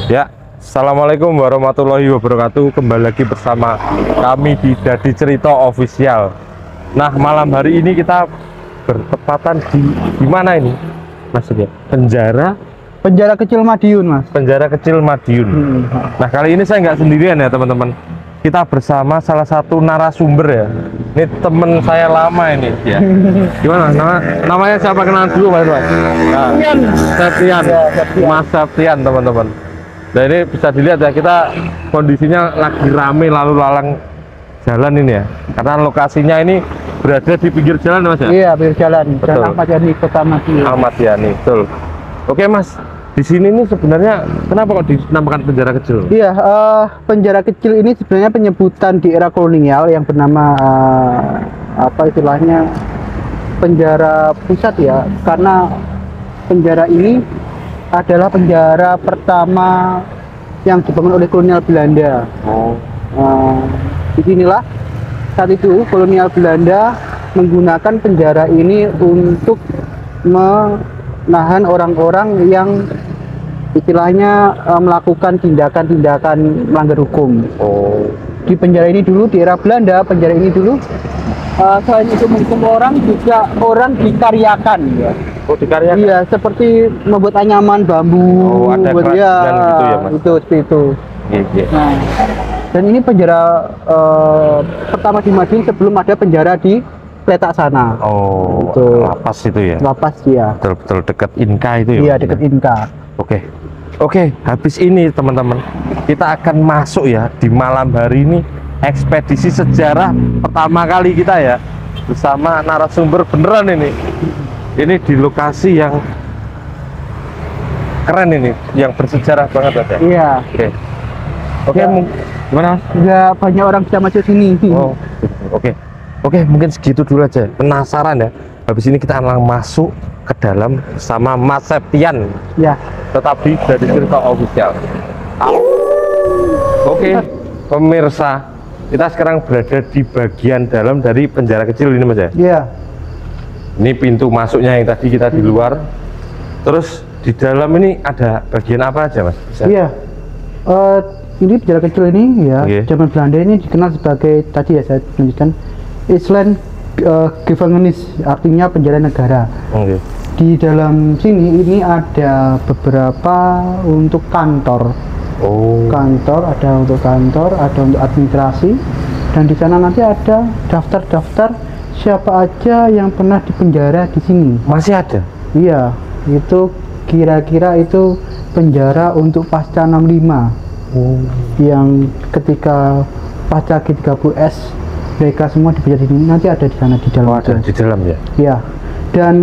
Ya, assalamualaikum warahmatullahi wabarakatuh. Kembali lagi bersama kami di Dadi Cerita Official. Nah, malam hari ini kita bertepatan di mana ini, Mas? Penjara kecil Madiun, Mas. Penjara kecil Madiun. Nah, kali ini saya nggak sendirian ya, teman-teman. Kita bersama salah satu narasumber ya. Ini temen saya lama ini ya. Gimana? Namanya siapa, kenal dulu, Mas? Nah, Septian. Mas Septian, teman-teman. Nah, ini bisa dilihat ya, kita kondisinya lagi rame lalu lalang jalan ini ya. Karena lokasinya ini berada di pinggir jalan, Mas ya? Iya, pinggir jalan. Betul. Jalan Ahmad Yani, Kota Madiun. Ahmad Yani, betul. Oke, Mas. Di sini nih sebenarnya kenapa kok dinamakan penjara kecil? Iya, penjara kecil ini sebenarnya penyebutan di era kolonial yang bernama apa istilahnya penjara pusat ya, karena penjara ini adalah penjara pertama yang dibangun oleh kolonial Belanda. Disinilah saat itu kolonial Belanda menggunakan penjara ini untuk menahan orang-orang yang istilahnya melakukan tindakan-tindakan melanggar hukum. Di penjara ini dulu, di era Belanda, penjara ini dulu selain itu menghukum orang, juga orang dikaryakan ya. Dikaryakan? Iya, seperti membuat anyaman bambu. Ada ya, gitu ya, Mas? Itu seperti itu. Iya. Nah, dan ini penjara pertama di Madiun sebelum ada penjara di Kletak sana. Itu lapas itu ya? Lapas ya. Betul-betul dekat Inka itu ya? Iya, dekat Inka. Oke, habis ini teman-teman kita akan masuk ya di malam hari ini, ekspedisi sejarah pertama kali kita ya, bersama narasumber beneran ini di lokasi yang keren ini, yang bersejarah banget ya. Iya. Oke, gimana? Nggak banyak orang bisa masuk sini. Oke, mungkin segitu dulu aja. Penasaran ya? Habis ini kita akan masuk ke dalam sama Mas Septian. Ya. Tetap di Dadi Cerita Official. Oke, pemirsa, kita sekarang berada di bagian dalam dari penjara kecil ini, Mas ya? Iya. Ini pintu masuknya yang tadi kita di luar. Terus di dalam ini ada bagian apa aja, Mas? Iya. Ini penjara kecil ini ya, zaman Belanda ini dikenal sebagai, tadi ya saya lanjutkan, Island Gevangenis, artinya penjara negara. Di dalam sini ini ada beberapa untuk kantor. Ada untuk kantor, ada untuk administrasi, dan di sana nanti ada daftar-daftar siapa aja yang pernah dipenjara di sini. Masih ada? Iya, itu kira-kira itu penjara untuk pasca 65. Yang ketika pasca G30S mereka semua dipenjara di sini, nanti ada di sana di dalam. Ada di dalam ya? Iya. Dan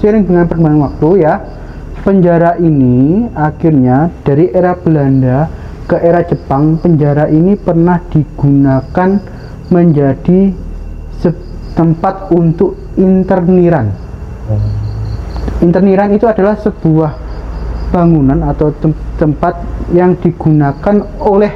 seiring dengan perkembangan waktu ya, penjara ini akhirnya dari era Belanda ke era Jepang, penjara ini pernah digunakan menjadi tempat untuk interniran. Interniran itu adalah sebuah bangunan atau tempat yang digunakan oleh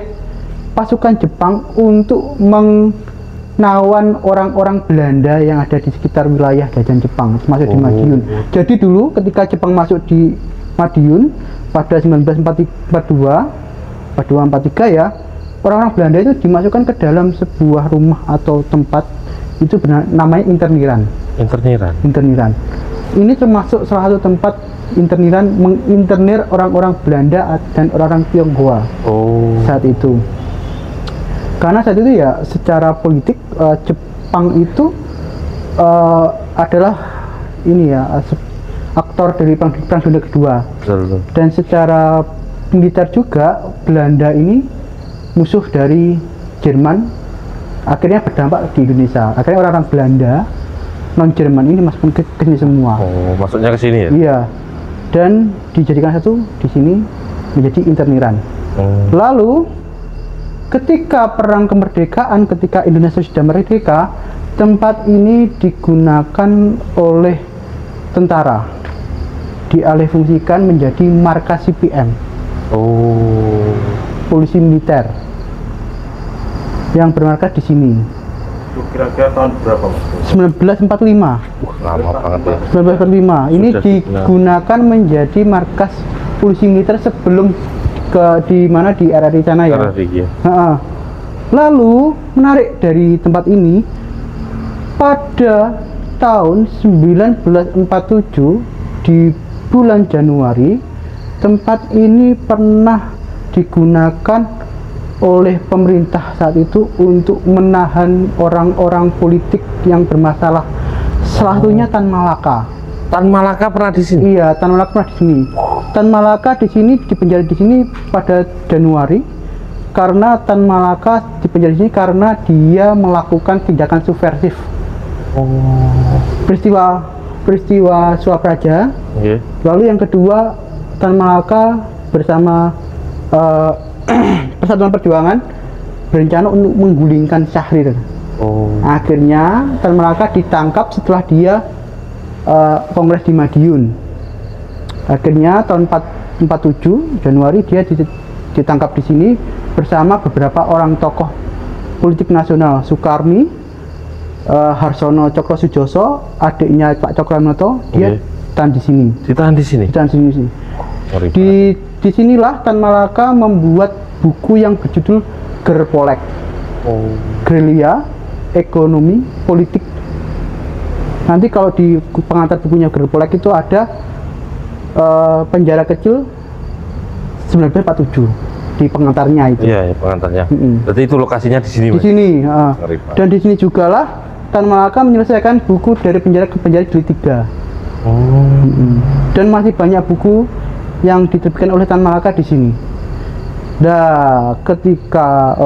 pasukan Jepang untuk menawan orang-orang Belanda yang ada di sekitar wilayah jajahan Jepang, termasuk di Madiun. Jadi dulu ketika Jepang masuk di Madiun pada 1942-43 ya, orang-orang Belanda itu dimasukkan ke dalam sebuah rumah atau tempat, itu namanya interniran. Interniran. Ini termasuk salah satu tempat interniran, menginternir orang-orang Belanda dan orang-orang Tionghoa saat itu. Karena saat itu ya secara politik Jepang itu adalah ini ya aktor dari Perang Dunia Kedua. Dan secara militer juga Belanda ini musuh dari Jerman, akhirnya berdampak di Indonesia. Akhirnya orang-orang Belanda non Jerman ini masuk ke sini semua. Masuknya ke sini ya? Iya. Dan dijadikan satu di sini menjadi interniran. Lalu ketika perang kemerdekaan, ketika Indonesia sudah merdeka, tempat ini digunakan oleh tentara, dialihfungsikan menjadi markas CPM. Polisi militer yang bermarkas di sini. Kira-kira tahun berapa, Mas? 1945. Lama banget ya. 1945. Ini digunakan menjadi markas polisi militer sebelum di mana di RRI sana ya. RRI, ya. Lalu menarik dari tempat ini, pada tahun 1947 di bulan Januari, tempat ini pernah digunakan oleh pemerintah saat itu untuk menahan orang-orang politik yang bermasalah. Salah satunya Tan Malaka. Tan Malaka pernah di sini? Iya, Tan Malaka pernah di sini. Tan Malaka di sini dipenjara di sini pada Januari. Karena Tan Malaka dipenjara di sini karena dia melakukan tindakan subversif. Peristiwa suap raja. Lalu yang kedua, Tan Malaka bersama Persatuan Perjuangan berencana untuk menggulingkan Syahrir. Akhirnya Tan Malaka ditangkap setelah dia kongres di Madiun. Akhirnya tahun 47 Januari dia ditangkap di sini bersama beberapa orang tokoh politik nasional, Sukarmi, Harsono Cokrosujoso, adiknya Pak Cokroaminoto, dia ditahan di sini. Ditahan di sini. Ditahan di sini. Di sinilah Tan Malaka membuat buku yang berjudul Gerpolek. Gerilya, Ekonomi, Politik. Nanti kalau di pengantar bukunya Gerpolek itu ada penjara kecil 1947. Di pengantarnya itu. Iya, pengantarnya. Berarti itu lokasinya di sini. Di sini. Dan di sini jugalah Tan Malaka menyelesaikan buku dari penjara ke penjara jilid 3. Dan masih banyak buku yang diterbitkan oleh Tan Malaka di sini. Nah, ketika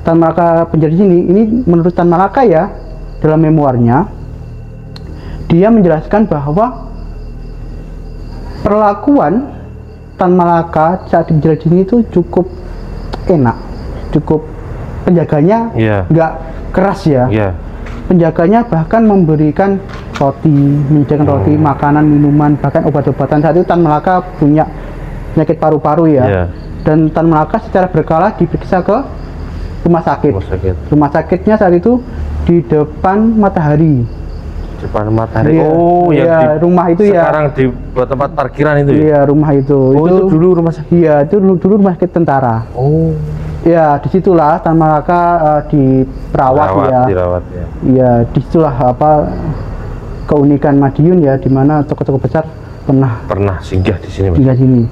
Tan Malaka penjara di sini, ini menurut Tan Malaka ya, dalam memoarnya, dia menjelaskan bahwa perlakuan Tan Malaka saat di penjara di sini itu cukup enak, cukup penjaganya nggak keras ya. Penjaganya bahkan memberikan roti, menyediakan roti, makanan, minuman, bahkan obat-obatan. Saat itu Tan Malaka punya penyakit paru-paru ya. Dan Tan Malaka secara berkala diperiksa ke rumah sakit. Rumah sakitnya saat itu di depan Matahari. Depan Matahari. Ya, rumah itu ya. Sekarang di tempat parkiran itu ya. Iya, rumah itu. Itu dulu rumah sakit. Iya, itu dulu rumah sakit tentara. Ya, disitulah Tan Malaka dirawat ya. Dirawat ya. Iya, disitulah keunikan Madiun ya, di mana tokoh-tokoh besar pernah singgah di sini. Singgah sini.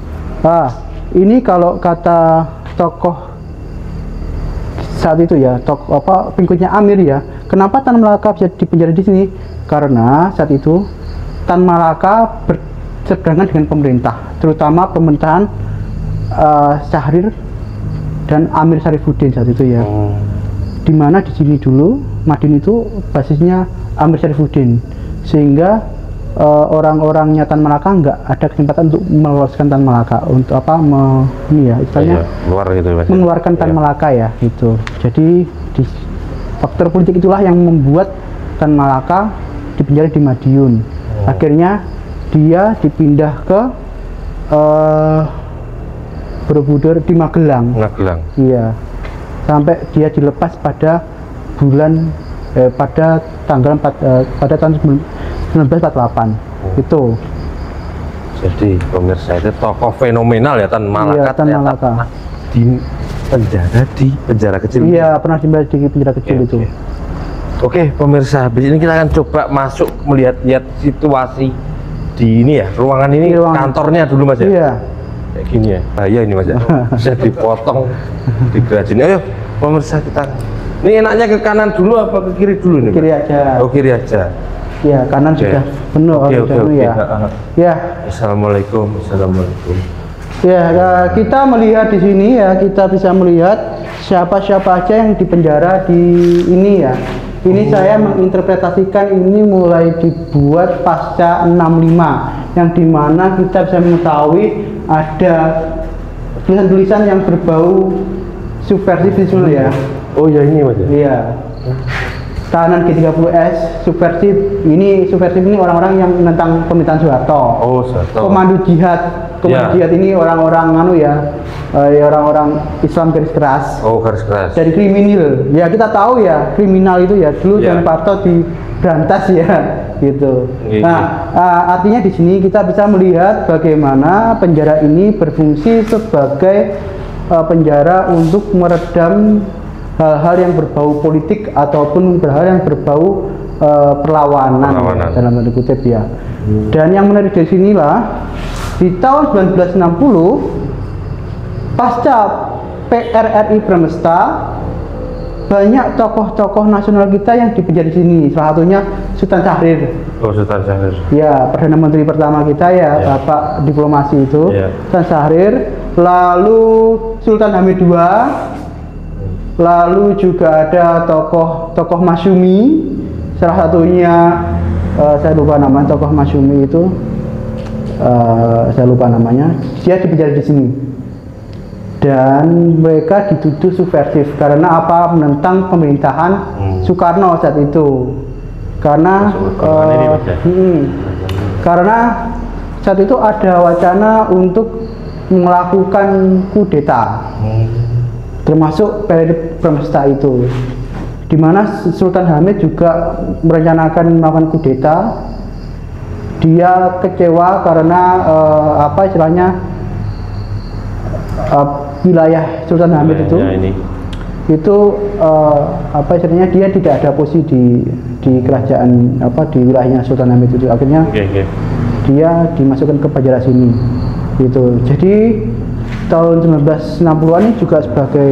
Ini kalau kata tokoh saat itu ya, pengikutnya Amir ya. Kenapa Tan Malaka bisa dipenjara di sini? Karena saat itu Tan Malaka berseberangan dengan pemerintah, terutama pemerintahan Syahrir dan Amir Syarifuddin saat itu ya. Dimana di sini dulu Madiun itu basisnya Amir Syarifuddin, sehingga orang-orangnya Tan Malaka nggak ada kesempatan untuk meloloskan Tan Malaka untuk istilahnya mengeluarkan Tan Malaka ya itu. Jadi faktor politik itulah yang membuat Tan Malaka dipenjara di Madiun. Akhirnya dia dipindah ke Borobudur di Magelang. Iya. Sampai dia dilepas pada pada tahun 1948. Itu. Jadi pemirsa itu tokoh fenomenal ya Tan Malaka. Iya, Tan Malaka. Di penjara kecil. Iya, pernah di penjara kecil itu. Oke, pemirsa, habis ini kita akan coba masuk melihat-lihat situasi di ini ya, ruangan ini, kantornya dulu Mas ya. Iya. Kayak gini ya, bahaya ini Mas ya. Bisa dipotong, digerajin. Ayo, pemirsa kita. Ini enaknya ke kanan dulu apa ke kiri dulu nih? Kiri aja. Oh, kiri aja. Ya, kanan sudah penuh. Oke. Ya. Assalamualaikum. Ya, kita melihat di sini ya, kita bisa melihat siapa-siapa aja yang dipenjara di ini ya. Ini saya menginterpretasikan ini mulai dibuat pasca 65, yang dimana kita bisa mengetahui ada tulisan-tulisan yang berbau subversif ya. Oh ya, ini Mas ya? Iya. Tahanan G30S subversif ini orang-orang yang menentang pemerintahan Soeharto. Oh, Soeharto. Komando jihad ini orang-orang orang-orang Islam garis keras. Oh, garis keras. Dari kriminal. Ya kita tahu ya kriminal itu ya dulu dan Parto diberantas ya. gitu. Iya. Nah, artinya di sini kita bisa melihat bagaimana penjara ini berfungsi sebagai penjara untuk meredam hal-hal yang berbau politik ataupun hal yang berbau perlawanan. Dalam tanda kutip ya. Dan yang menarik dari sinilah di tahun 1960 pasca PRRI Pramesta, banyak tokoh-tokoh nasional kita yang dipenjara di sini. Salah satunya Sultan Syahrir. Oh, Sultan Syahrir. Ya, Perdana Menteri pertama kita ya, Bapak diplomasi itu, Sultan Syahrir. Lalu Sultan Hamid II. Lalu juga ada tokoh Masyumi. Salah satunya saya lupa namanya, tokoh Masyumi itu saya lupa namanya. Dia dipenjara di sini. Dan mereka dituduh subversif karena apa? Menentang pemerintahan Soekarno saat itu. Karena karena saat itu ada wacana untuk melakukan kudeta, termasuk periode Pramesta itu, di mana Sultan Hamid juga merencanakan melakukan kudeta. Dia kecewa karena apa istilahnya, wilayah Sultan Hamid itu apa istilahnya, dia tidak ada posisi di kerajaan di wilayahnya Sultan Hamid itu. Akhirnya dia dimasukkan ke penjara sini gitu. Jadi tahun 1960-an ini juga sebagai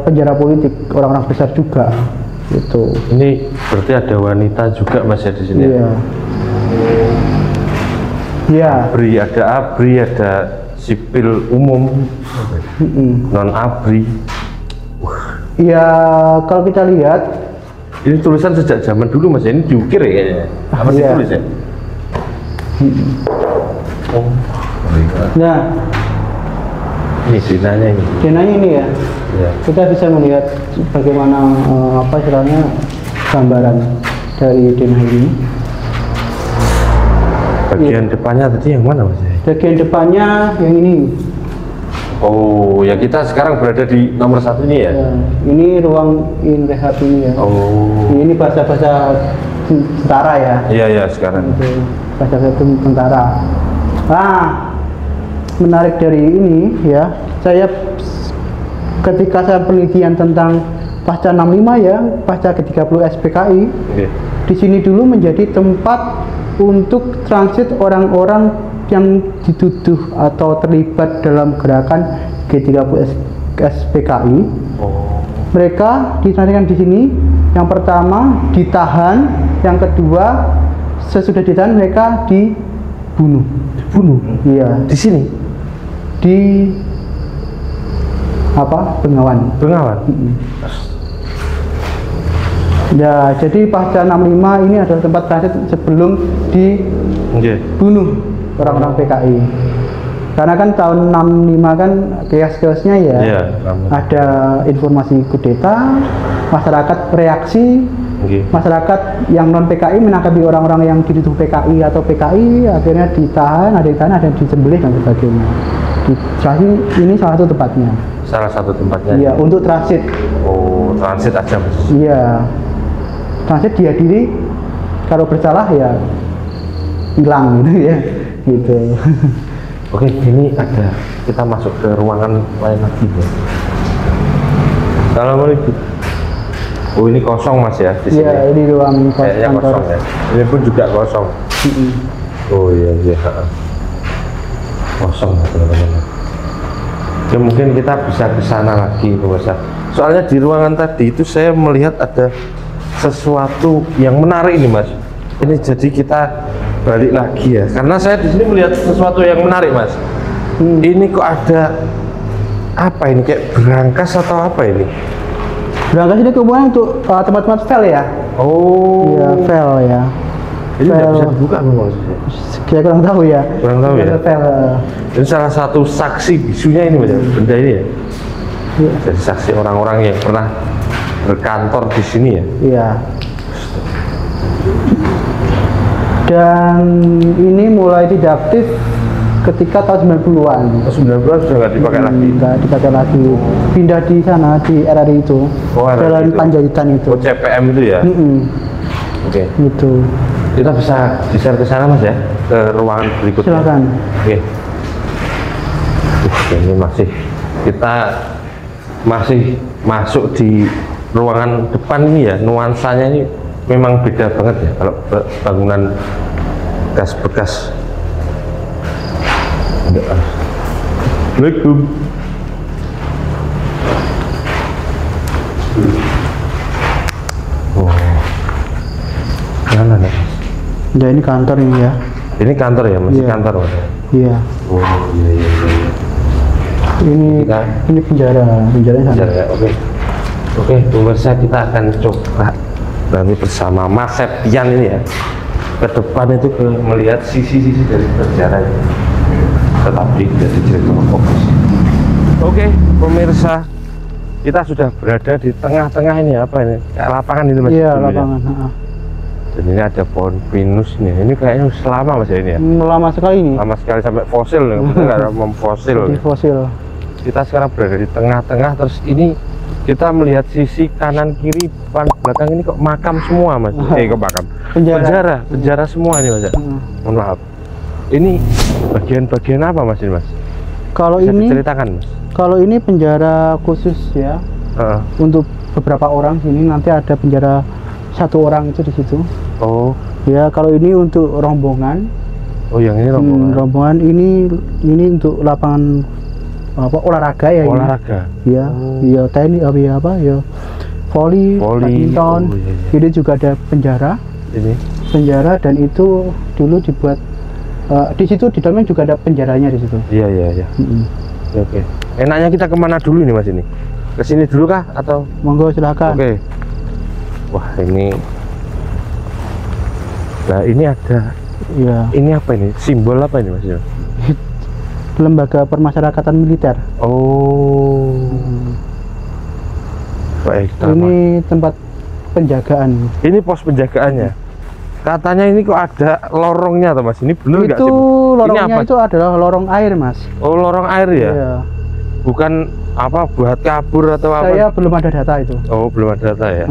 penjara politik orang-orang besar juga gitu. Ini berarti ada wanita juga Mas ya di sini. Iya. Ada ABRI, ada sipil umum, non ABRI. Ya, kalau kita lihat ini tulisan sejak zaman dulu Mas, ini diukir ya kayaknya. Apa sih tulisnya? Nah, ini denanya ini. Denanya ini ya. Kita bisa melihat bagaimana apa istilahnya gambaran dari denah ini. Bagian depannya tadi yang mana Mas? Bagian depannya yang ini. Oh, ya kita sekarang berada di nomor 1 ini ya? Ini ruang rehab ini ya. Oh. Ini bahasa-bahasa tentara ya. Iya sekarang. Bahasa tentara. Nah, menarik dari ini ya, saya ketika saya penelitian tentang pasca 65 ya, pasca ke-30 SPKI, di sini dulu menjadi tempat untuk transit orang-orang yang dituduh atau terlibat dalam gerakan G30 SPKI. Mereka ditransikan di sini. Yang pertama ditahan, yang kedua sesudah ditahan mereka dibunuh. Iya. Di sini? Di Bengawan. Ya, jadi pasca 65 ini adalah tempat transit sebelum dibunuh orang-orang PKI. Karena kan tahun 65 kan chaos-chaosnya ya. Ada informasi kudeta, masyarakat reaksi, masyarakat yang non PKI menangkapi orang-orang yang dituduh PKI atau PKI, akhirnya ditahan, ada yang disembelih dan sebagainya. Ini salah satu tempatnya. Salah satu tempatnya. Iya, untuk transit. Oh, transit aja Mas. Iya. Transit dihadiri, kalau bersalah ya hilang gitu ya. Gitu. Oke, ini kita masuk ke ruangan lain lagi ya. Assalamualaikum. Oh, ini kosong Mas ya di sini. Iya, ini ruang kayaknya kosong ya. Ini pun juga kosong. Oh iya. Kosong teman-teman. Ya mungkin kita bisa ke sana lagi Mas. Soalnya di ruangan tadi itu saya melihat ada sesuatu yang menarik ini Mas. Ini jadi kita balik lagi ya, karena saya di sini melihat sesuatu yang menarik Mas. Ini kok ada apa ini, kayak berangkas atau apa ini? Berangkas ini kemudian untuk tempat-tempat file ya. Oh iya, file ya. Ini nggak bisa dibuka maksudnya? Saya kurang tahu ya. File. Ini salah satu saksi bisunya ini Mas, benda ini ya. Jadi saksi orang-orang yang pernah berkantor di sini ya. Iya. Dan ini mulai tidak aktif ketika tahun 90-an. 90-an sudah nggak dipakai lagi? Nggak dipakai lagi. Pindah di sana, di RRI itu. Jalan itu. Panjaitan itu. CPM itu ya? Oke. Gitu. Kita bisa share ke sana Mas ya? Ke ruangan berikutnya. Silakan. Oke. Ini kita masih masuk di ruangan depan ini ya, nuansanya ini memang beda banget ya kalau bangunan bekas. Assalamualaikum. Oh, jalan ya? Ya ini kantor ini ya. Ini kantor ya, masih kantor Mas? Iya. Oh iya. Ini penjaranya sana. Penjara, oke, pemirsa, kita akan coba nanti bersama Mas Septian ini ya ke depan itu melihat sisi-sisi dari penjara ini, tetapi dari cerita fokus. Oke, pemirsa, kita sudah berada di tengah-tengah ini, apa ini, kayak lapangan ini Mas? Iya, lapangan. Dan ini ada pohon pinus nih, ini kayaknya selama Mas ya ini ya? Lama sekali ini. Lama sekali sampai fosil nih, nggak ada fosil. Fosil. Kita sekarang berada di tengah-tengah, terus ini kita melihat sisi kanan kiri depan belakang ini kok makam semua Mas. Kok makam? Penjara semua ini Mas. Mohon maaf. Ini bagian-bagian apa Mas ini Mas? Kalau bisa ini diceritakan Mas? Kalau ini penjara khusus ya. Untuk beberapa orang, sini nanti ada penjara 1 orang itu di situ. Oh. Ya, kalau ini untuk rombongan. Oh, yang ini rombongan. Rombongan ini untuk lapangan olahraga ya. Olahraga. Ya, ya tenis apa ya. Voli, badminton. Ini juga ada penjara. Penjara, dan itu dulu dibuat di situ, di dalamnya juga ada penjaranya di situ. Iya. Oke. Enaknya kita kemana dulu nih Mas ini? Ke sini dulu kah atau? Monggo silakan. Oke. Wah, ini. Nah, ini ada. Ya. Ini apa ini? Simbol apa ini Mas? Lembaga Permasyarakatan Militer. Oh. Baik. Ini tempat penjagaan. Ini pos penjagaannya. Katanya ini kok ada lorongnya atau Mas? Ini benar nggak sih? Itu lorongnya itu adalah lorong air Mas. Oh, lorong air ya? Iya. Bukan apa buat kabur atau apa? Saya belum ada data itu. Oh, belum ada data ya.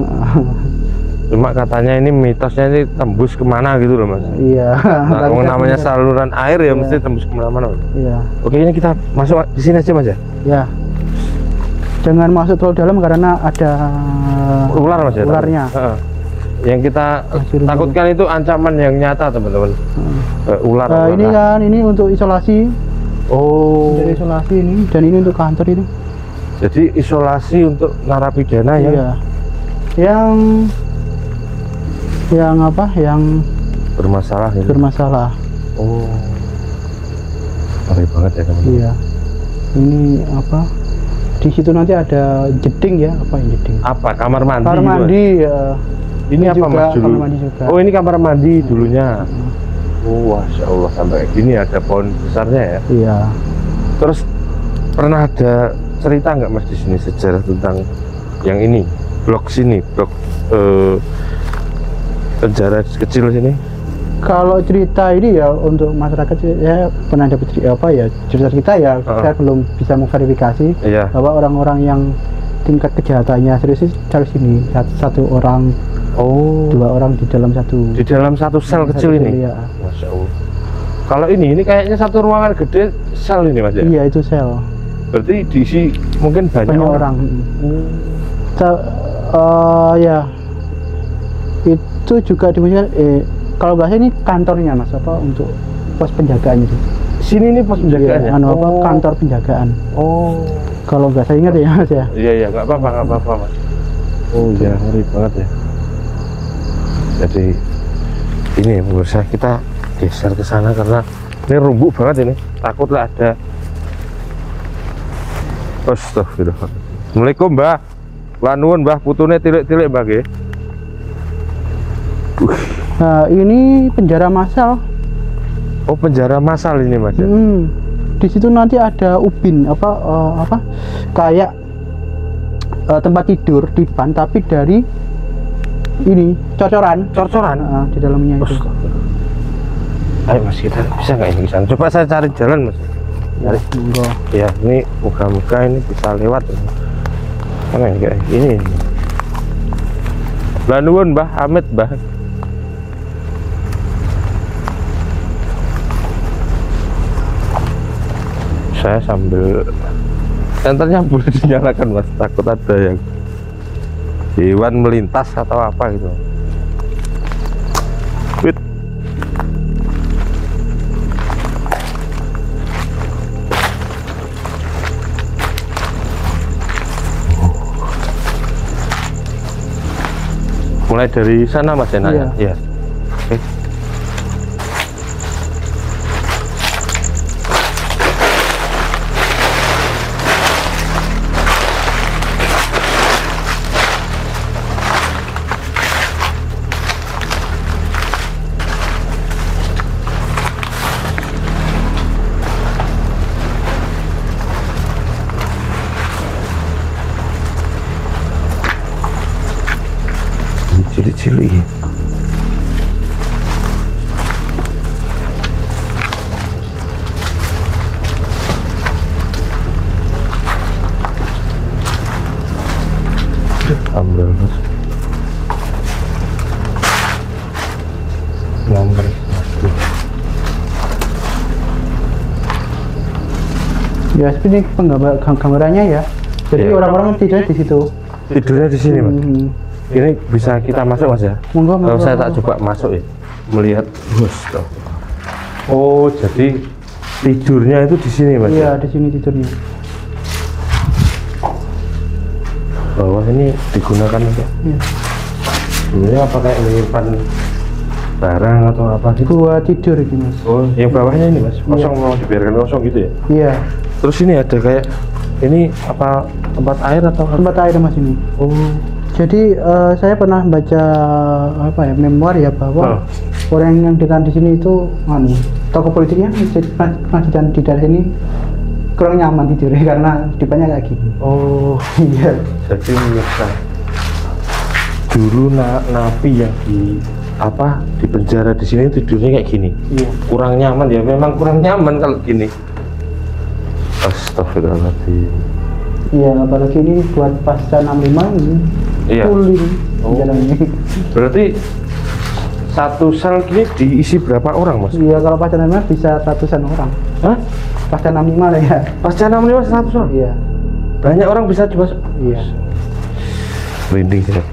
Cuma katanya ini mitosnya ini tembus kemana gitu loh Mas. Iya. Nah, namanya saluran air ya, mesti tembus kemana-mana. Iya. Oke, ini kita masuk di sini aja Mas ya. Ya. Jangan masuk terlalu dalam karena ada ular Mas ya. Ularnya. Yang kita takutkan itu ancaman yang nyata teman-teman. Ular. Ini kan ini untuk isolasi. Oh. Untuk isolasi ini, dan ini untuk kantor ini. Jadi isolasi untuk narapidana ya. Iya. Yang apa? Yang bermasalah gitu. Bermasalah. Oh. Ngeri banget ya teman-teman. Iya. Ini apa? Di situ nanti ada jeding ya, apa yang jeding? Apa? Kamar mandi. Kamar mandi ya. Ini apa juga, Mas dulu? Kamar mandi juga. Oh, ini kamar mandi dulunya. Oh, Masya Allah, sampai gini ada pohon besarnya ya. Iya. Terus pernah ada cerita nggak Mas di sini sejarah tentang yang ini, blok sini, blok penjara kecil sini? Kalau cerita ini ya untuk masyarakat, ya pernah dapat cerita kita ya. Saya belum bisa memverifikasi bahwa orang-orang yang tingkat kejahatannya serius dari sini, 1 orang, 2 orang di dalam satu sel kecil ini. Ya. Masya Allah. Kalau ini kayaknya satu ruangan gede sel ini Mas ya? Iya, itu sel. Berarti diisi mungkin banyak orang. Ya. Itu juga dimaksudkan kalau nggak salah ini kantornya Mas, apa untuk pos penjagaannya itu. Sini ini pos penjagaannya. Kantor penjagaan. Oh. Kalau nggak saya ingat ya Mas ya. Iya, nggak apa-apa Mas. Oh iya, ngeri banget ya. Jadi ini pemirsa, kita geser ke sana karena ini rumbuk banget ini. Takutlah ada. Astagfirullah. Assalamualaikum Mbah. Mbah nuwun Mbah, putune tilik-tilik Mbah nggih. Nah, ini penjara massal. Oh, penjara massal ini Mas. Di situ nanti ada ubin kayak tempat tidur di depan, tapi dari ini cocoran di di dalamnya itu. Ayo mas, kita bisa nggak ini bisa? Coba saya cari jalan mas. Cari. Ya, ini moga-moga ini bisa lewat. Mana kayak ini? Lanuan Mbah Amit Mbah. Saya sambil senternya boleh dinyalakan mas, takut ada yang hewan melintas atau apa gitu. Wait. Mulai dari sana mas ya? Iya. Ya. Oke. Cilik-cilik. Ambil mas. Nomor 1. Ya seperti gambarannya ya. Jadi Iya. orang-orang tidurnya di situ. Tidurnya di sini mas. Ini bisa kita masuk mas ya? Monggo, Kalau monggo. saya tak coba masuk ya, melihat bos. Oh jadi tidurnya itu di sini mas? Iya, di sini tidurnya. Bawah ini digunakan untuk Iya. sebenarnya apa kayak menyimpan barang atau apa gitu? Gua tidur ini mas. Oh yang bawahnya ini mas, kosong mau dibiarkan kosong gitu ya? Iya. Terus ini ada kayak ini apa tempat air atau apa? Tempat air mas ini. Oh. Jadi saya pernah baca apa ya memoir ya bahwa orang yang ditahan di sini itu tokoh politiknya pernah ditahan di daerah ini kurang nyaman tidurnya karena depannya kayak gini. Oh Iya. jadi misal dulu napi yang di apa di penjara di sini tidurnya kayak gini. Iya. Kurang nyaman ya, memang kurang nyaman kalau gini. Astagfirullahaladzim. Iya, apalagi ini buat pasca 65 ini. Iya. Full ini Oh. jalannya. Berarti satu sel ini diisi berapa orang mas? Iya, kalau pasca 65 bisa ratusan orang. Hah? Pasca 65 lah ya. Pasca 65 100 orang? Iya. Banyak orang bisa coba. Iya. Merinding sih.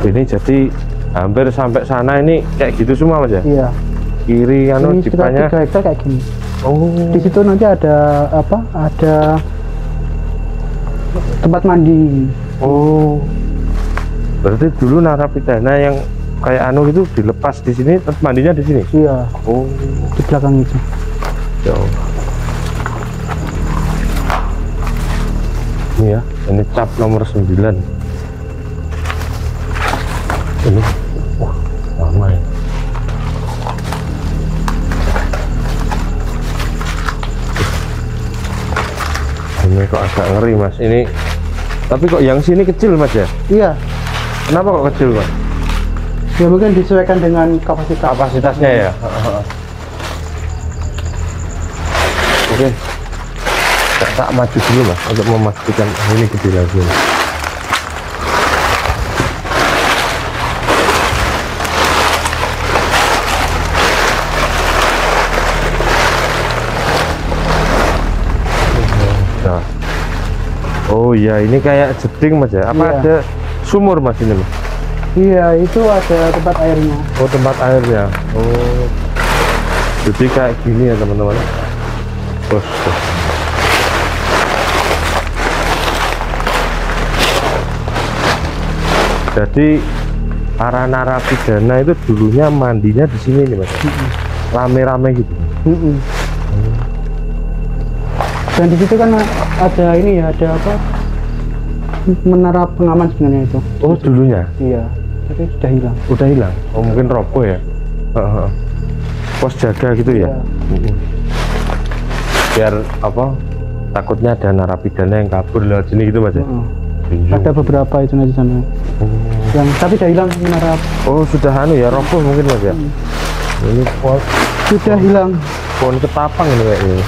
Ini jadi hampir sampai sana ini kayak gitu semua mas ya? Iya. Kiri anu Ini sekitar depannya. 3 hektar kayak gini. Oh. Di situ nanti ada apa? Ada tempat mandi. Oh. Berarti dulu narapidana yang kayak anu itu dilepas di sini, terus mandinya di sini. Iya. Oh. Di belakang itu. Ya Allah. Ini ya, ini cap nomor 9. Ini, wah, lama ya. Ini kok agak ngeri mas. Ini, tapi kok yang sini kecil mas ya? Iya. Kenapa kok kecil mas? Ya mungkin disesuaikan dengan kapasitasnya Ya. Oke. Tak maju dulu mas untuk memastikan ini gede lagi. Nah. Oh iya, ini kayak jeding mas ya? Apa Iya. ada sumur mas ini mas? Iya, itu ada tempat airnya. Oh tempat airnya. Oh. Jadi kayak gini ya teman-teman. Bos. Jadi para narapidana itu dulunya mandinya di sini nih mas. Rame-rame gitu. Dan di situ kan ada ini ya, ada apa? Menara pengaman sebenarnya itu. Oh dulunya? Iya. Tapi sudah hilang. Udah hilang? Oh mungkin roboh ya? Pos jaga gitu ya? Iya. Biar apa? Takutnya ada narapidana yang kabur lewat sini gitu mas ya? Ada beberapa itu nanti sana. Yang tapi udah hilang menara. Oh, sudah anu ya, roboh mungkin Mas ya. Ini Sudah hilang. pohon ketapang ini kayaknya.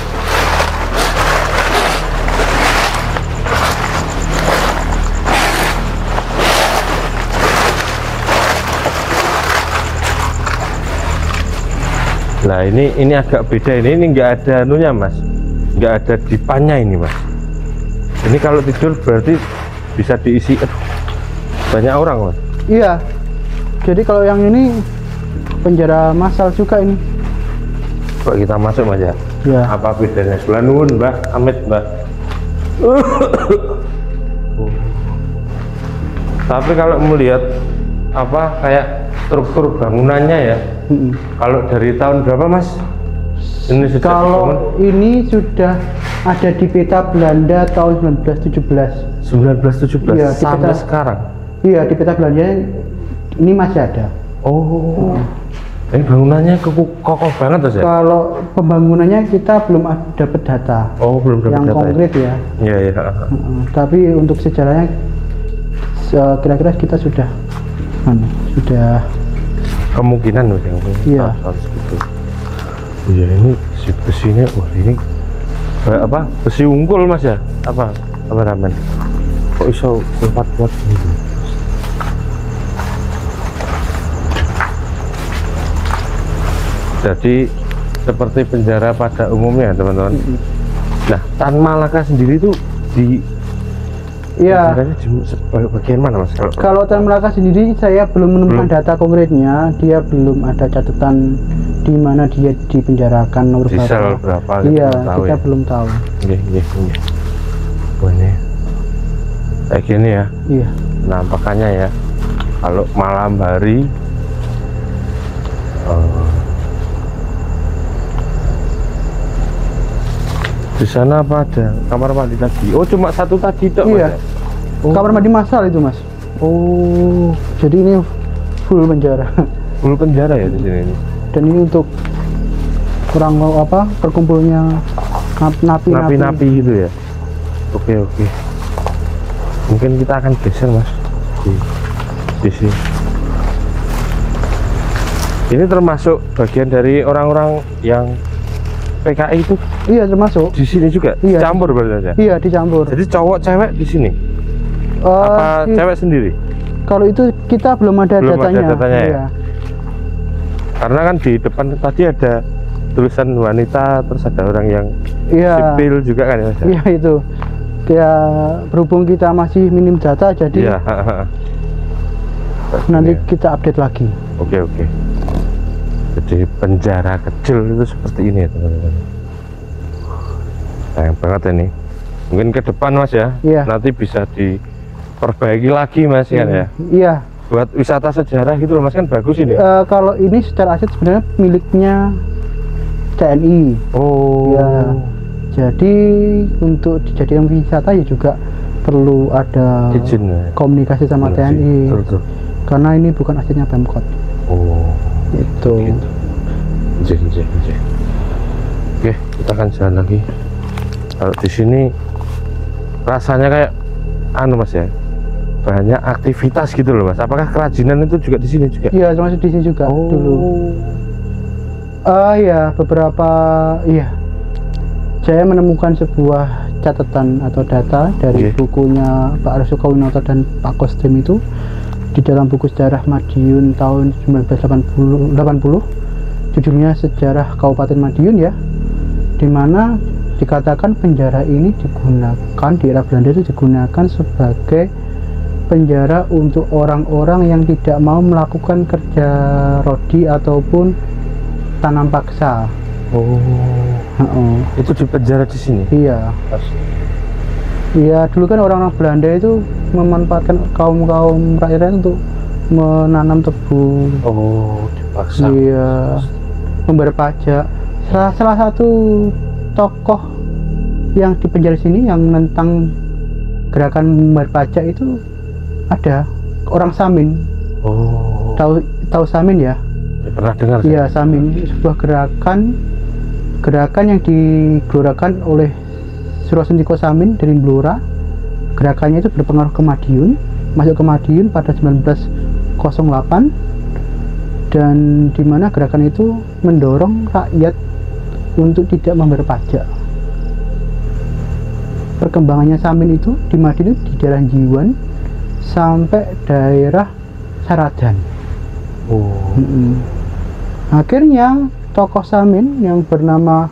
Nah ini agak beda, ini nggak ada anunya Mas, nggak ada dipannya ini Mas. Ini kalau tidur berarti bisa diisi banyak orang Mas. Iya, jadi kalau yang ini penjara massal juga ini. Kok kita masuk Mas ya? Iya. Apa bedanya? Sebelah nuwun Mbah, amit Mbah. Tapi kalau melihat apa kayak struktur bangunannya ya, kalau dari tahun berapa Mas? Ini sudah kalau dibangun? ini sudah ada di peta Belanda tahun 1917. 1917 Iya, sampai peta, sekarang. Iya, di peta Belanda ini masih ada. Oh, ini bangunannya kokoh banget Mas ya? Kalau pembangunannya kita belum dapat data. Oh, belum dapat yang data konkret ya. Iya, iya. Tapi untuk sejarahnya kira-kira kita sudah Kemungkinan Mas yang iya. harus gitu. Iya, ini si besinya, wah ini apa? Besi unggul Mas ya? Apa ramen? Kok iso kuat-kuat gitu? Jadi seperti penjara pada umumnya teman-teman. Nah, Tan Malaka sendiri itu di penjaranya di bagian mana Mas? Kalau Tan Malaka sendiri saya belum menemukan data konkretnya, dia belum ada catatan di mana dia dipenjarakan nomor di sel berapa? Iya, kita belum tahu. Iya. Wah ini kayak gini ya. Iya. Nampakannya ya. Kalau malam hari di sana apa ada kamar mandi tadi? Oh, cuma satu tadi dok. Iya. Mas, ya? Oh. Kamar mandi massal itu Mas. Oh, jadi ini full penjara. full penjara ya di sini. Dan ini untuk kurang apa perkumpulnya napi-napi gitu ya. Oke. Mungkin kita akan geser Mas di sini. Ini termasuk bagian dari orang-orang yang PKI itu? Iya, termasuk. Di sini juga? Iya. Campur berarti ya? Iya, dicampur. Jadi cowok cewek di sini? Apa cewek sendiri? Kalau itu kita belum ada datanya. Ada datanya ya? Iya. Karena kan di depan tadi ada tulisan wanita, terus ada orang yang sipil juga kan ya Mas? Iya, itu. Kayak berhubung kita masih minim data, jadi iya. nanti kita update lagi. Oke. Jadi penjara kecil itu seperti ini ya teman-teman. Sayang banget ini. Mungkin ke depan Mas ya, Iya. nanti bisa diperbaiki lagi Mas kan ya. Iya. Buat wisata sejarah gitu loh Mas, kan bagus ini. Kalau ini secara aset sebenarnya miliknya TNI. Oh. Ya. Jadi untuk dijadikan wisata ya juga perlu ada izin ya? komunikasi sama TNI. Betul. Karena ini bukan asetnya Pemkot. Oh. Itu. Gitu. Oke, kita akan jalan lagi. Kalau di sini rasanya kayak Mas ya, banyak aktivitas gitu loh Mas. Apakah kerajinan itu juga di sini juga? Iya, termasuk di sini juga dulu. Ya, beberapa saya menemukan sebuah catatan atau data dari bukunya Pak Arso Kawinoto dan Pak Kostim itu di dalam buku sejarah Madiun tahun 1980, judulnya Sejarah Kabupaten Madiun ya, dimana dikatakan penjara ini digunakan di era Belanda itu digunakan sebagai penjara untuk orang-orang yang tidak mau melakukan kerja rodi ataupun tanam paksa. Itu di penjara di sini? Iya. Iya, dulu kan orang-orang Belanda itu memanfaatkan kaum rakyat untuk menanam tebu. Dipaksa. Iya, membayar pajak. Salah satu tokoh yang di penjara sini yang menentang gerakan membayar pajak itu ada orang Samin. Tahu Samin ya? Pernah dengar? Iya, Samin, sebuah gerakan yang digelorakan oleh Surasentiko Samin dari Blora gerakannya itu berpengaruh ke Madiun, masuk ke Madiun pada 1908, dan di mana gerakan itu mendorong rakyat untuk tidak membayar pajak. Perkembangannya Samin itu di Madiun di daerah Jiwan sampai daerah Saradan. Akhirnya tokoh Samin yang bernama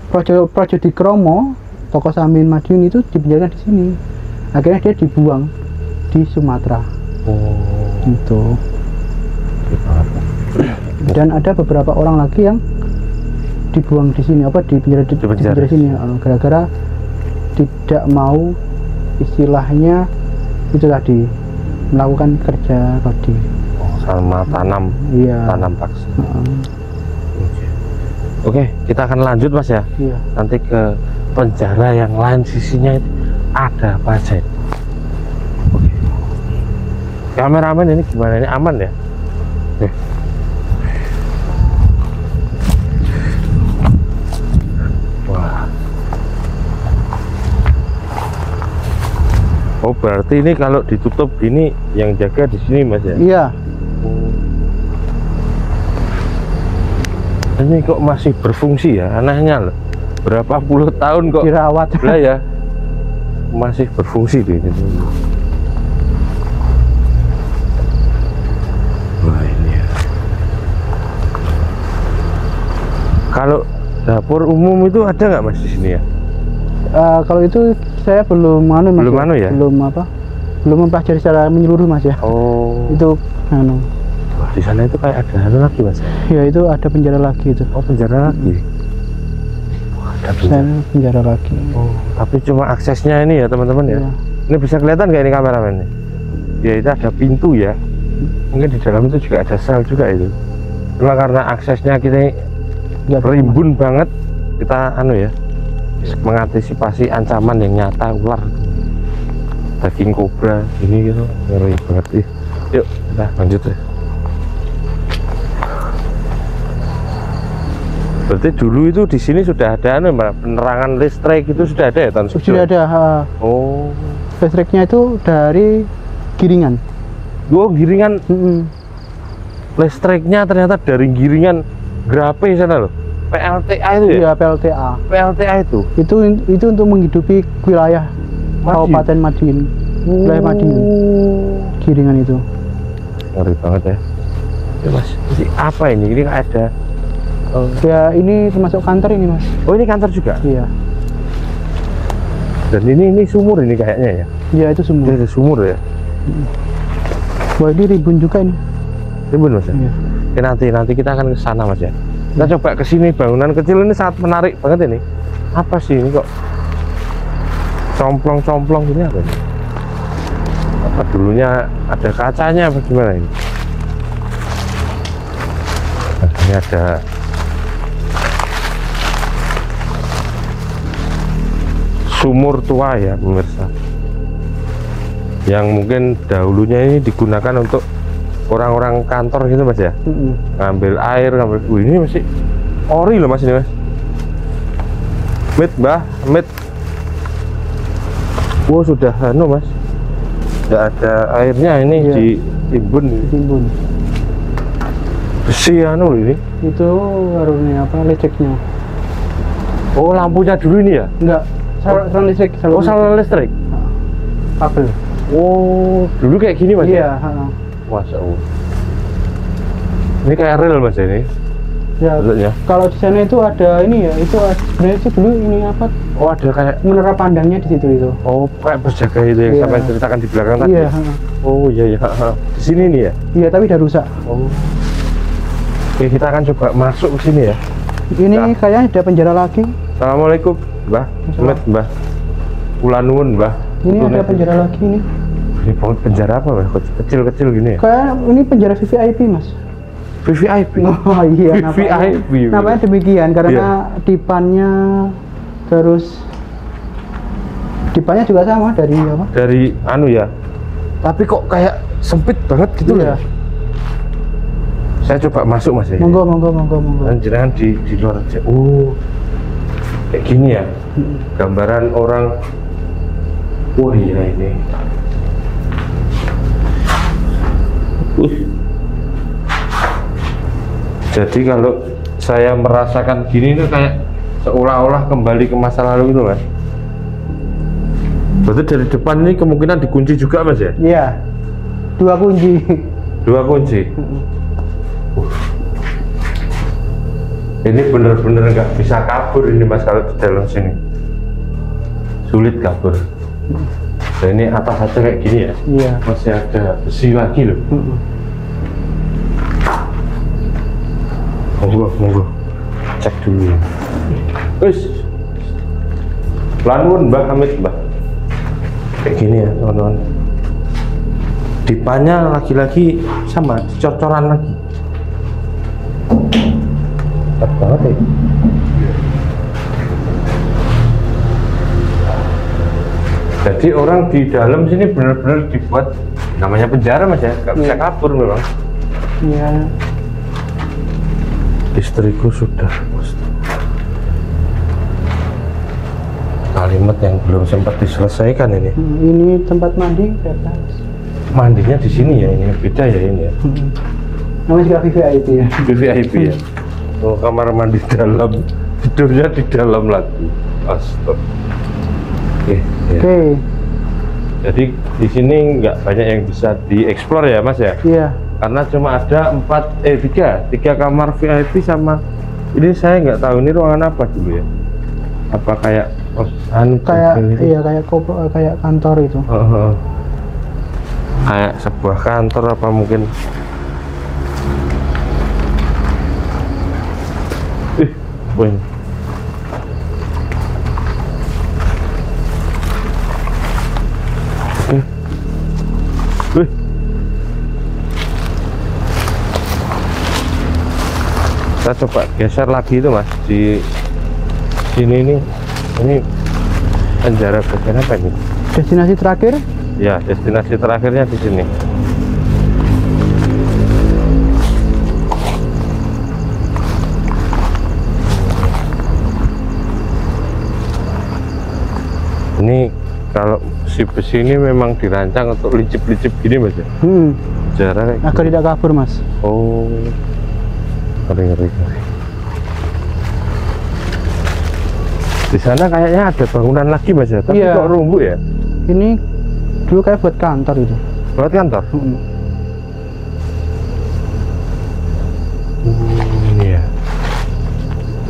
Projo Dikromo, tokoh Samin Madiun itu dipenjarakan di sini. Akhirnya dia dibuang di Sumatera. Gitu. Dan ada beberapa orang lagi yang dibuang di sini, di penjara sini, gara-gara tidak mau, istilahnya itu tadi, melakukan kerja tadi. Sama tanam, tanam paksa. Oke, kita akan lanjut Mas ya. Nanti ke penjara yang lain sisinya itu ada apa aja. Oke. Kameramen ini gimana, ini aman ya? Wah. Oh, berarti ini kalau ditutup gini yang jaga di sini Mas ya? Iya. Ini kok masih berfungsi ya, anehnya loh. Berapa puluh tahun kok dirawat lah ya, masih berfungsi di ini. Wah, ini ya. Kalau dapur umum itu ada nggak Mas di sini ya? Kalau itu saya belum Mas, ya? belum mempelajari secara menyeluruh Mas ya. Itu Wah, di sana itu kayak ada lagi Mas. Ya, itu ada penjara lagi itu. Penjara lagi. Wah, ada penjara lagi. Tapi cuma aksesnya ini ya teman-teman ya. Ini bisa kelihatan kayak ini kameramen nih. Ya, itu ada pintu ya. Mungkin di dalam itu juga ada sel juga itu. Cuma karena aksesnya kita rimbun banget, kita mengantisipasi ancaman yang nyata, ular, daging kobra ini gitu, ngeri banget. Yuk kita lanjut ya. Berarti dulu itu di sini sudah ada penerangan listrik, itu sudah ada ya tahun segitu? Sudah ada. Listriknya itu dari Giringan. Giringan. Listriknya ternyata dari Giringan Grape sana loh. PLTA itu ya? Iya, PLTA. PLTA itu untuk menghidupi wilayah Kabupaten Madiun. Wilayah Madiun. Giringan itu. Ngeri banget ya. Ya Mas, ini apa ini? Ini ada. Ya, ini termasuk kantor ini Mas. Ini kantor juga? Iya. Dan ini sumur ini kayaknya ya? Iya, itu sumur. Itu sumur ya? Wah, ini rimbun juga ini. Rimbun Mas ya? Iya. Oke, nanti kita akan ke sana Mas ya. Kita coba ke sini, bangunan kecil ini sangat menarik banget ini. Apa sih ini kok complong-complong gini apa ini? Apa dulunya ada kacanya apa gimana ini? Nah, ini ada sumur tua ya pemirsa, yang mungkin dahulunya ini digunakan untuk orang-orang kantor gitu Mas ya. Ngambil air, ini masih ori loh Mas ini Mas. Mit. Sudah Mas. Sudah ada airnya ini. Iya. Ditimbun. Besi ini. Itu harusnya listriknya. Lampunya dulu ini ya? Enggak. Saluran listrik. Saluran listrik. Kabel. Dulu kayak gini Mas. Iya, Masya Allah. Ini kayak rel Mas ini. Ya. Kalau di sana itu ada ini ya, itu sebenarnya itu dulu ini apa? Ada kayak menara pandangnya di situ itu. Kayak berjaga itu yang sampai ceritakan di belakang tadi. Iya. Iya. Di sini nih ya? Iya, tapi udah rusak. Oke, kita akan coba masuk ke sini ya. Ini kayaknya ada penjara lagi. Assalamualaikum, Mbah. Mbah. Kula nuwun, Mbah. Ini ada penjara lagi nih. Ini penjara apa, Mbah? Kecil-kecil gini ya? Kayak ini penjara VVIP, Mas. VVIP? Oh iya, VVIP. Namanya demikian karena dipannya, terus dipannya juga sama dari apa? Dari ya. Tapi kok kayak sempit banget gitu ya? Saya coba masuk Mas ya. Monggo. Dan jangan di luar aja. Kayak gini ya. Gambaran orang Wah iya ini. Jadi kalau saya merasakan gini itu kayak seolah-olah kembali ke masa lalu gitu mas. Berarti dari depan ini kemungkinan dikunci juga mas ya? Iya, 2 kunci. 2 kunci. Ini bener-bener nggak bisa kabur ini mas kalau di dalam sini. Sulit kabur. Nah, ini atas saja kayak gini ya? Iya. Masih ada besi lagi loh. Monggo. Cek dulu. Wis. Pelan Mbah Hamid, Mbah. Kayak gini ya, teman-teman. Dipanya lagi-lagi sama, cor-coran lagi. Cepat banget ya. Jadi orang di dalam sini benar-benar dibuat namanya penjara mas ya, nggak bisa kabur memang. Iya. Istriku sudah kalimat yang belum sempat diselesaikan ini. Ini tempat mandi bebas. Mandinya di sini ya, ini beda ya ini ya. Namanya juga VVIP ya. VVIP ya. Oh, kamar mandi dalam, tidurnya di dalam lagi. Astaga. Oke. Ya. Jadi di sini nggak banyak yang bisa dieksplor ya mas ya? Iya. Karena cuma ada 3 kamar VIP sama ini saya nggak tahu ini ruangan apa dulu ya? Apa kayak kayak kantor itu. Kayak sebuah kantor apa mungkin? Poin. Kita coba geser lagi itu mas di sini ini penjara bagian apa ini? Destinasi terakhir? Ya, destinasi terakhirnya di sini. Ini kalau si besi ini memang dirancang untuk licip-licip gini mas ya? Penjara agar tidak kabur mas. Oh. Ngeri. Di sana kayaknya ada bangunan lagi mas ya, tapi kok rumbuh ya? Ini dulu kayak buat kantor itu. Buat kantor? Iya.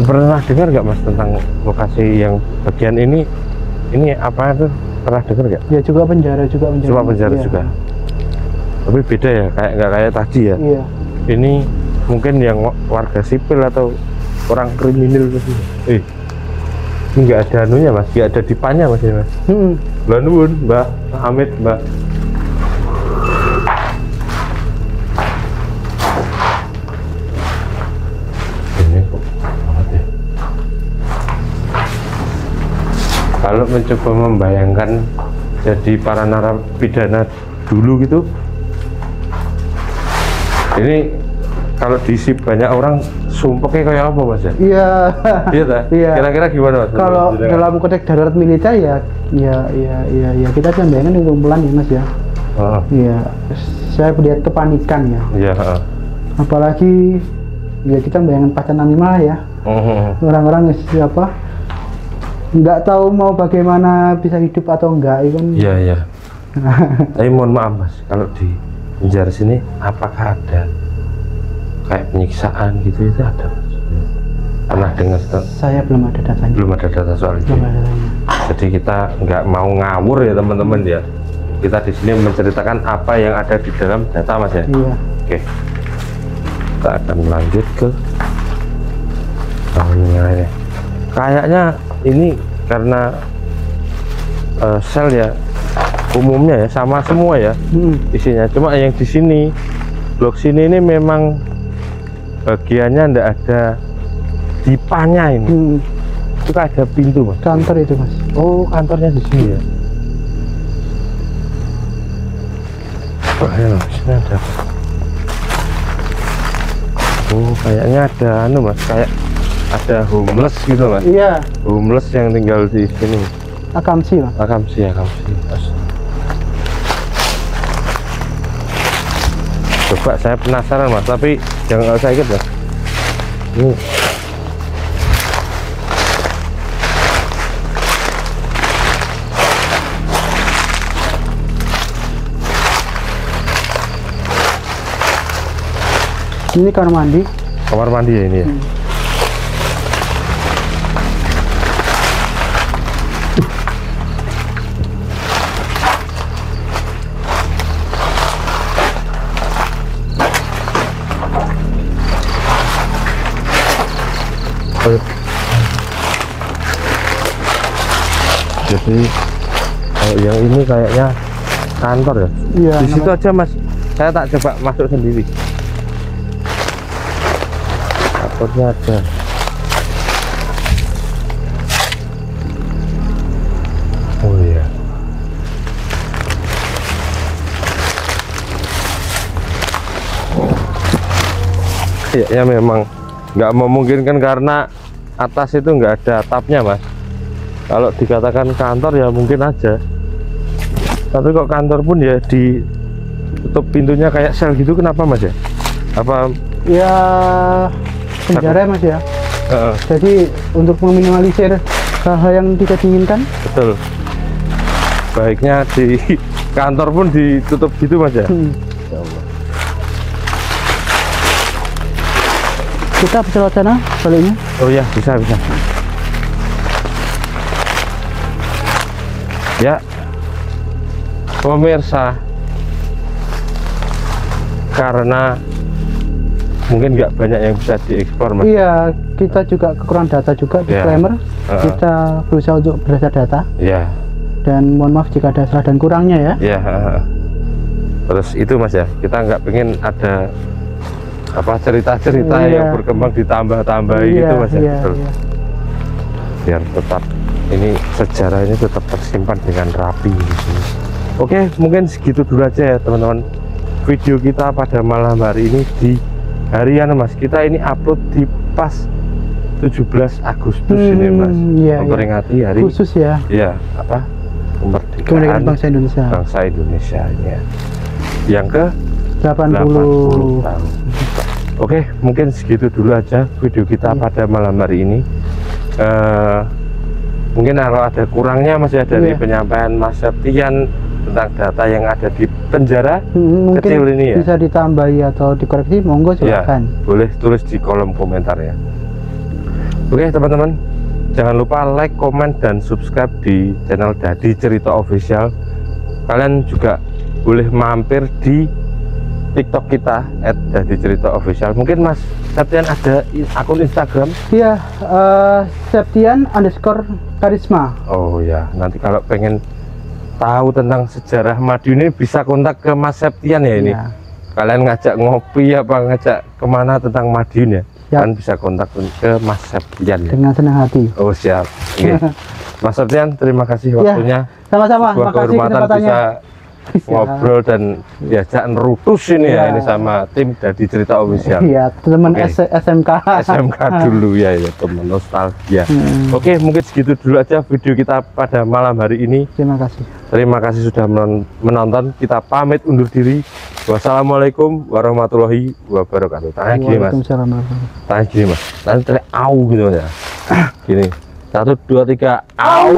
Pernah dengar nggak mas tentang lokasi yang bagian ini? Ini apa tuh? Pernah dengar nggak? Ya juga penjara juga. Cuma penjara juga. Tapi beda ya, kayak nggak kayak tadi ya? Iya. Ini mungkin yang warga sipil atau orang kriminal gitu. Ini nggak ada anunya mas, nggak ada dipanya mas ya mas. Nuwun Mbak Hamid Mbak. Ini kok banget ya. Kalau mencoba membayangkan jadi para narapidana dulu gitu, ini kalau diisi banyak orang sumpeknya kayak apa mas ya? Iya. Iya. Kira-kira gimana mas? Kalau dalam konteks darurat militer ya kita kan bayangkan kumpulan ya mas ya. Iya. Saya melihat kepanikan ya. Iya. Apalagi ya kita bayangkan pacaran animal ya. Orang-orang siapa? Nggak tahu mau bagaimana bisa hidup atau enggak, itu kan. Iya. Tapi mohon maaf mas, kalau di penjara sini apakah ada kayak penyiksaan gitu, itu ada? Pernah dengar? Saya belum ada datanya. Belum ada data soal itu. Belum ada datanya. Jadi kita nggak mau ngawur ya teman-teman ya. Kita di sini menceritakan apa yang ada di dalam data mas ya. Iya. Oke. Kita akan lanjut ke bangunannya ini. Kayaknya ini karena sel ya umumnya ya sama semua ya isinya. Cuma yang di sini blok sini ini memang bagiannya ndak ada dipanya ini. Itu ada pintu mas. Kantor itu mas. Oh kantornya di sini ya. Sini ada apa? Oh kayaknya ada anu mas, kayak ada homeless gitu mas. Iya. Homeless yang tinggal di sini. Akamsi, Mas. Akamsi. Mas. Coba saya penasaran Mas, tapi jangan usah ikut Mas. Ini kamar mandi. Kamar mandi ya ini ya. Jadi yang ini kayaknya kantor ya. Iya. Di situ aja Mas. Saya tak coba masuk sendiri. Kantornya ada. Oh iya. Kayaknya memang nggak memungkinkan karena atas itu nggak ada atapnya Mas. Kalau dikatakan kantor ya mungkin aja, tapi kok kantor pun ya ditutup pintunya kayak sel gitu, kenapa Mas ya? Apa Ya penjara Mas ya. Jadi untuk meminimalisir hal-hal yang tidak diinginkan. Betul. Baiknya di kantor pun ditutup gitu Mas ya. Ya Allah. Kita bisa lewat sana baliknya. Oh ya, bisa. Ya, pemirsa, karena mungkin nggak banyak yang bisa dieksplor Mas. Iya, kita juga kekurangan data juga, disclaimer. Kita berusaha untuk berdasar data. Ya. Dan mohon maaf jika ada salah dan kurangnya ya. Ya. Terus itu Mas ya, kita nggak pengen ada apa cerita-cerita yang berkembang ditambah-tambahi gitu Mas ya. Betul. Biar tetap ini sejarah ini tetap tersimpan dengan rapi gitu. Oke, mungkin segitu dulu aja ya teman-teman video kita pada malam hari ini di harian Mas. Kita ini upload di pas 17 Agustus ini Mas, memperingati hari khusus ya. Iya, apa? Kemerdekaan bangsa Indonesia. Bangsa Indonesia ini ya. Yang ke 80 tahun. Oke, mungkin segitu dulu aja video kita pada malam hari ini. Mungkin kalau ada kurangnya masih ada dari penyampaian Mas Septian tentang data yang ada di penjara kecil ini ya, bisa ditambahi atau dikoreksi, monggo silakan. Ya, boleh tulis di kolom komentar ya. Oke teman-teman, jangan lupa like, komen, dan subscribe di channel Dadi Cerita Official. Kalian juga boleh mampir di TikTok kita @dadiceritaofficial. Mungkin Mas Septian ada akun Instagram? Iya, Septian_karisma. Oh ya, nanti kalau pengen tahu tentang sejarah Madiun ini bisa kontak ke Mas Septian ya ini. Ya. Kalian ngajak ngopi apa ngajak kemana tentang Madiun ya? Kan bisa kontak ke Mas Septian. Dengan senang hati. Oh siap. Okay. Mas Septian, terima kasih waktunya. Sama-sama. Makasih kesempatannya. Ngobrol dan diajak nerutus ini ya, ini sama tim Dadi Cerita Official. Iya, teman SMK dulu ya teman nostalgia. Oke, mungkin segitu dulu aja video kita pada malam hari ini. Terima kasih sudah menonton. Kita pamit undur diri. Wassalamualaikum warahmatullahi wabarakatuh. Tangan gini Mas. Tangan gini Mas. Nanti au gitu ya. Gini. 1 2 3 au.